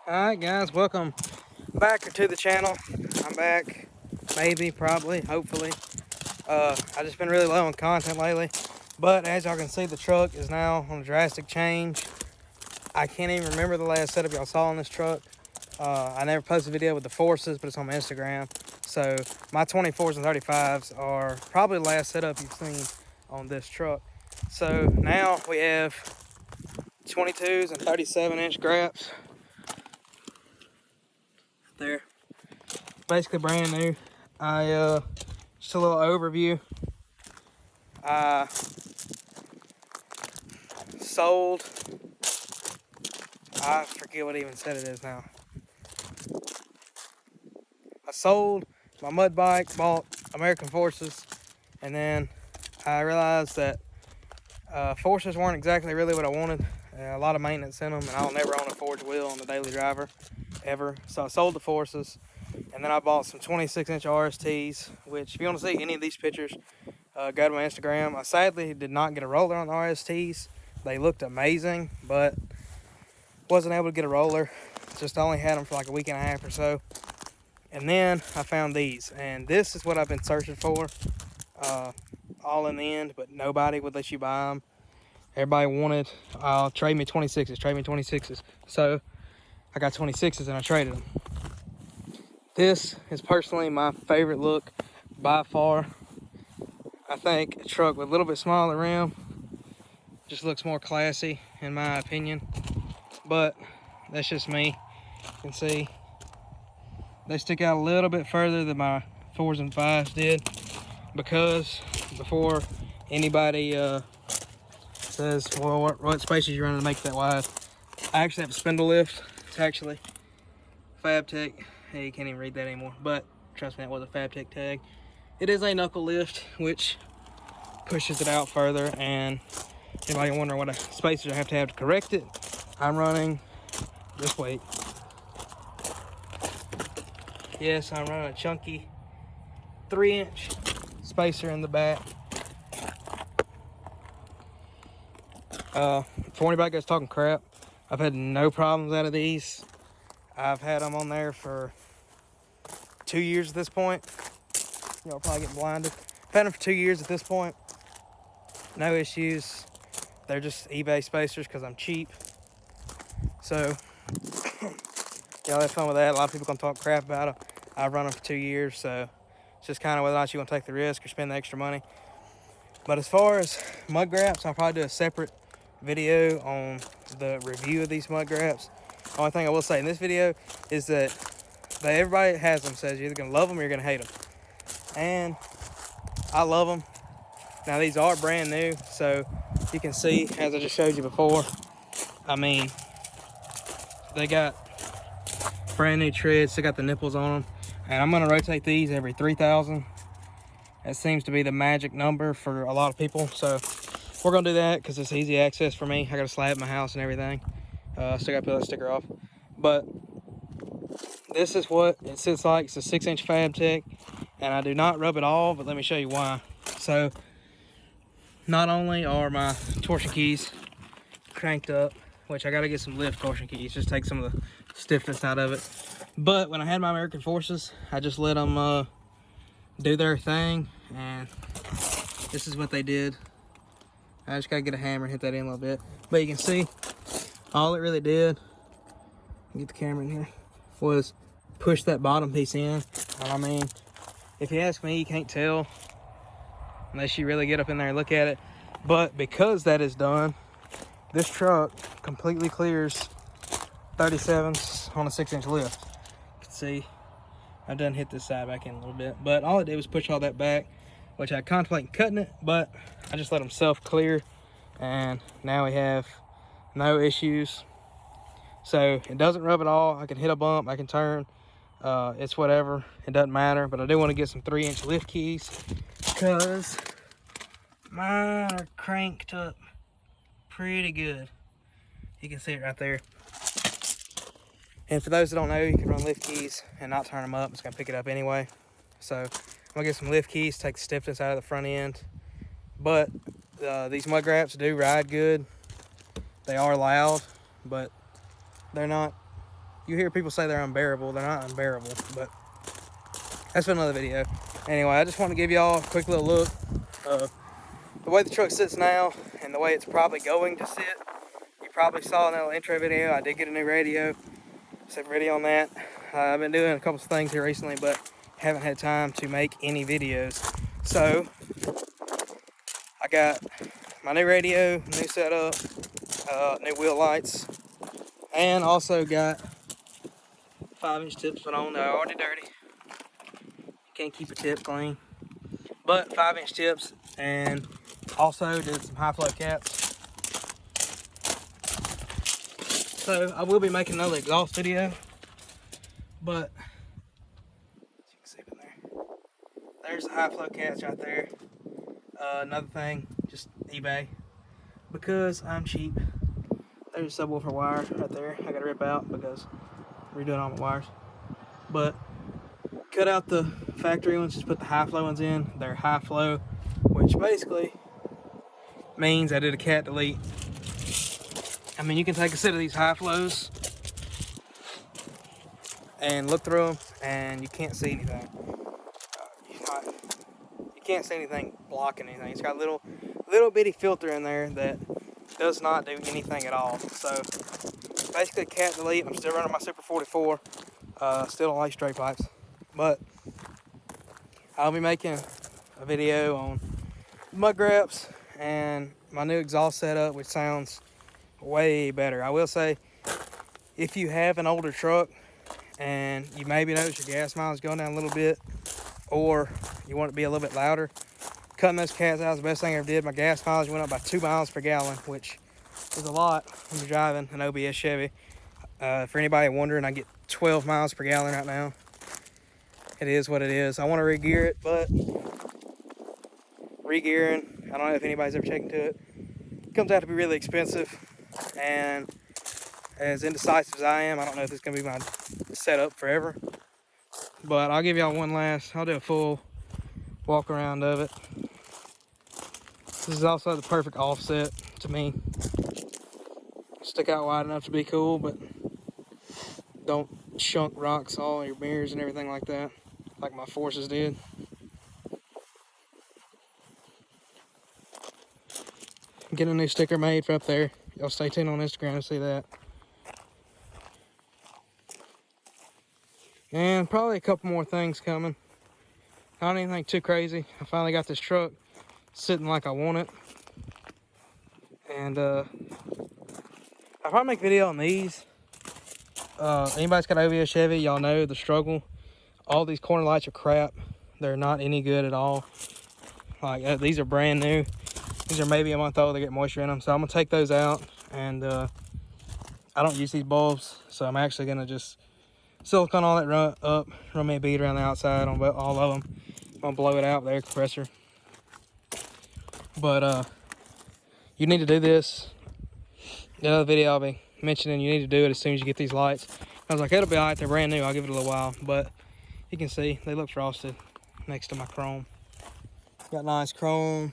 Alright guys, welcome back to the channel. I'm back, maybe, probably, hopefully. I just been really low on content lately, but as y'all can see, the truck is now on a drastic change. I can't even remember the last setup y'all saw on this truck. I never posted a video with the forces, but it's on my Instagram. So my 24s and 35s are probably the last setup you've seen on this truck. So now we have 22s and 37-inch graps. There, basically brand new. Just a little overview. I sold, I forget what even set it is now. I sold my mud bike, bought American Forces, and then I realized that Forces weren't exactly really what I wanted. A lot of maintenance in them, and I'll never own a forged wheel on the daily driver ever. So I sold the Forces, and then I bought some 26-inch RSTs, which if you want to see any of these pictures, go to my Instagram. I sadly did not get a roller on the RSTs. They looked amazing, but wasn't able to get a roller. Just only had them for like a week and a half or so. And then I found these, and this is what I've been searching for all in the end, but nobody would let you buy them. Everybody wanted, trade me 26s, trade me 26s. So I got 26s and I traded them. This is personally my favorite look by far. I think a truck with a little bit smaller rim just looks more classy in my opinion, but that's just me. You can see they stick out a little bit further than my 4s and 5s did, because before anybody says, well, what spaces you running to make that wide, I actually have a spindle lift. It's actually FabTech. Hey, you can't even read that anymore, but trust me, that was a FabTech tag. It is a knuckle lift, which pushes it out further, and anybody wondering what spacers I have to correct it, I'm running, just wait. Yes, I'm running a chunky 3-inch spacer in the back. For anybody that's talking crap, I've had no problems out of these. I've had them on there for 2 years at this point. Y'all probably getting blinded. I've had them for 2 years at this point. No issues. They're just eBay spacers because I'm cheap. So y'all have fun with that. A lot of people gonna talk crap about them. I've run them for 2 years, so it's just kind of whether or not you want to take the risk or spend the extra money. But as far as mud graps, I'll probably do a separate video on the review of these mud graps. The only thing I will say in this video is that everybody that has them says you're either gonna love them or you're gonna hate them. And I love them. Now these are brand new, so you can see, as I just showed you before, I mean, they got brand new treads. They got the nipples on them, and I'm gonna rotate these every 3,000. That seems to be the magic number for a lot of people, so we're gonna do that because it's easy access for me. I got a slab in my house and everything. Still gotta peel that sticker off, but this is what it sits like. It's a 6-inch FabTech, and I do not rub it all, but let me show you why. So not only are my torsion keys cranked up, which I gotta get some lift torsion keys, just take some of the stiffness out of it, but when I had my American Forces, I just let them do their thing, and this is what they did. I just gotta get a hammer and hit that in a little bit, but you can see all it really did, get the camera in here, was push that bottom piece in. And I mean, if you ask me, you can't tell unless you really get up in there and look at it, but because that is done, this truck completely clears 37s on a 6-inch lift. You can see I've done hit this side back in a little bit, but all it did was push all that back, which I contemplated cutting it, but I just let them self-clear, and now we have no issues. So it doesn't rub at all. I can hit a bump, I can turn, it's whatever, it doesn't matter. But I do want to get some 3-inch lift keys because mine are cranked up pretty good. You can see it right there. And for those that don't know, you can run lift keys and not turn them up. It's gonna pick it up anyway. So I'm gonna get some lift keys, take the stiffness out of the front end. But these mud graps do ride good. They are loud, but they're not, you you hear people say they're unbearable, they're not unbearable, but that's for another video. Anyway, I just want to give y'all a quick little look of the way the truck sits now and the way it's probably going to sit. You probably saw in that little intro video, I did get a new radio. So video on that. I've been doing a couple of things here recently, but haven't had time to make any videos. So I got my new radio, new setup, new wheel lights, and also got 5-inch tips put on. They're already dirty. Can't keep a tip clean. But 5-inch tips, and also did some high flow caps. So I will be making another exhaust video, but as you can see in there, there's the high flow caps right there. Another thing, just eBay, because I'm cheap. There's a subwoofer wire right there. I gotta rip out because I'm redoing all my wires. But cut out the factory ones, just put the high flow ones in. They're high flow, which basically means I did a cat delete. I mean, you can take a set of these high flows and look through them, and you can't see anything. You can't see anything blocking anything. It's got a little bitty filter in there that does not do anything at all. So basically cat delete. I'm still running my Super 44. Still don't like straight pipes, but I'll be making a video on mud grips and my new exhaust setup, which sounds way better. I will say, if you have an older truck and you maybe notice your gas mileage going down a little bit, or you want it to be a little bit louder, cutting those cats out is the best thing I ever did. My gas mileage went up by 2 miles per gallon, which is a lot when you're driving an OBS Chevy. For anybody wondering, I get 12 miles per gallon right now. It is what it is. I want to re-gear it, but re-gearing, I don't know if anybody's ever taken to it, comes out to be really expensive. And as indecisive as I am, I don't know if this is going to be my setup forever. But I'll give y'all I'll do a full walk around of it. This is also the perfect offset to me. Stick out wide enough to be cool, but don't chunk rocks all your mirrors and everything like that, like my Forces did. Get a new sticker made for up there. Y'all stay tuned on Instagram to see that. And probably a couple more things coming. Not anything too crazy. I finally got this truck sitting like I want it. And I'll probably make a video on these. Anybody's got an OBS Chevy, y'all know the struggle. All these corner lights are crap. They're not any good at all. Like these are brand new. These are maybe a month old. They get moisture in them. So I'm gonna take those out. And I don't use these bulbs, so I'm actually gonna just silicone all that run me a bead around the outside on all of them. I'm gonna blow it out with the air compressor. But you need to do this. The other video I'll be mentioning, you need to do it as soon as you get these lights. I was like, it'll be alright, they're brand new, I'll give it a little while. But you can see they look frosted next to my chrome. Got nice chrome,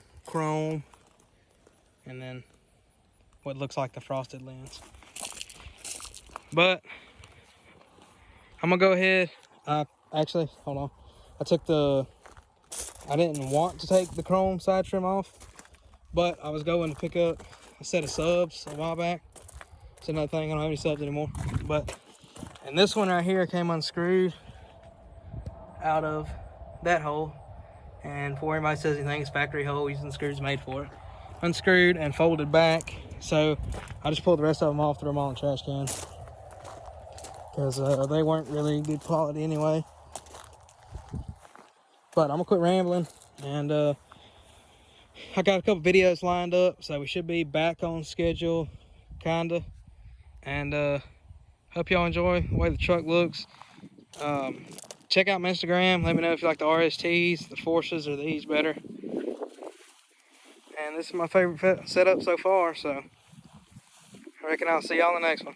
and then what looks like the frosted lens. But I'm gonna go ahead. Actually, hold on. I didn't want to take the chrome side trim off, but I was going to pick up a set of subs a while back. It's another thing, I don't have any subs anymore. And this one right here came unscrewed out of that hole. And before anybody says anything, it's factory hole using the screws made for it. Unscrewed and folded back. So I just pulled the rest of them off, threw them all in the trash can. Because they weren't really good quality anyway. But I'm gonna quit rambling, and I got a couple videos lined up, so we should be back on schedule, kinda. And hope y'all enjoy the way the truck looks. Check out my Instagram. Let me know if you like the RSTs, the Forces, or these better. And this is my favorite setup so far, so I reckon I'll see y'all in the next one.